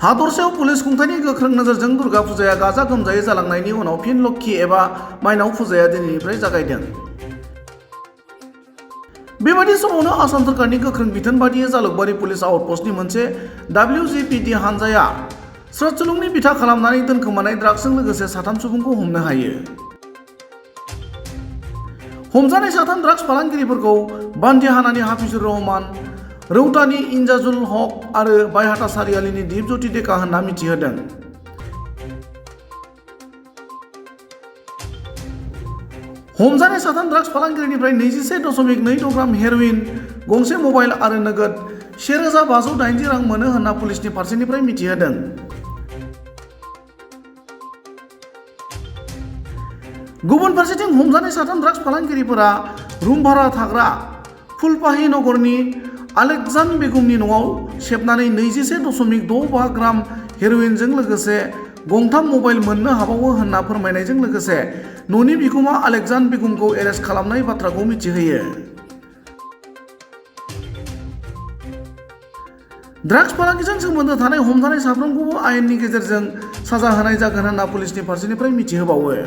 हादरसायाव police खुंथायनि गोख्रों नोजोरजों दुर्गा फुजाया गाजा गोमजायै जालांनायनि उनाव फिन लक्षी एबा माइनाव फुजाया दिनैनिफ्राय जागायदों। बेबायदि समावनो आसाम सोरखारनि गोख्रों बिथोन बादियै जालुकबारि पुलिस आउटपस्टनि मोनसे WGPD हानजाया स्रोदसुलुंनि बिथा खालामनानै दोनखोमानाय ड्राग्सजों लोगोसे 3 सुबुंखौ हमनो हायो। हमजानाय 3 ड्राग्स फालांगिरिफोरखौ बान्दिहानानि हाफिजुर रहमान, रौतानि इन्जाजुल हक आरो बायहाटा सारियालिनि दिपज्योति डेका होनना मिथिहोदों। हमजानाय 3 ड्राग्स फालांगिरिनिफ्राय 21.26 ग्राम हेर'इन, गंसे मबाइल आरो नोगोद 1580 रां मोनो होनना पुलिसनि फारसेनिफ्राय मिथिहोदों। गुबुन फारसेथिं हमजानाय 3 ड्राग्स फालांगिरिफोरा रुम भारा थाग्रा फुलपाही नगरनि आलेकजान बेगमनि न'आव सेबनानै 21.65 ग्राम हेर'इनजों लोगोसे गंथाम मबाइल मोननो हाबावो होनना फोरमायनायजों लोगोसे न'नि बिगुमा आलेकजान बेगमखौ एरेस्ट खालामनाय बाथ्राखौ मिथिहोयो। ड्राग्स फालांगिजों सोमोन्दो थानाय हमजानाय साफ्रोमखौबो आयेननि गेजेरजों साजा होनाय जागोन होनना पुलिसनि फारसेनिफ्राय मिथिहोबावो।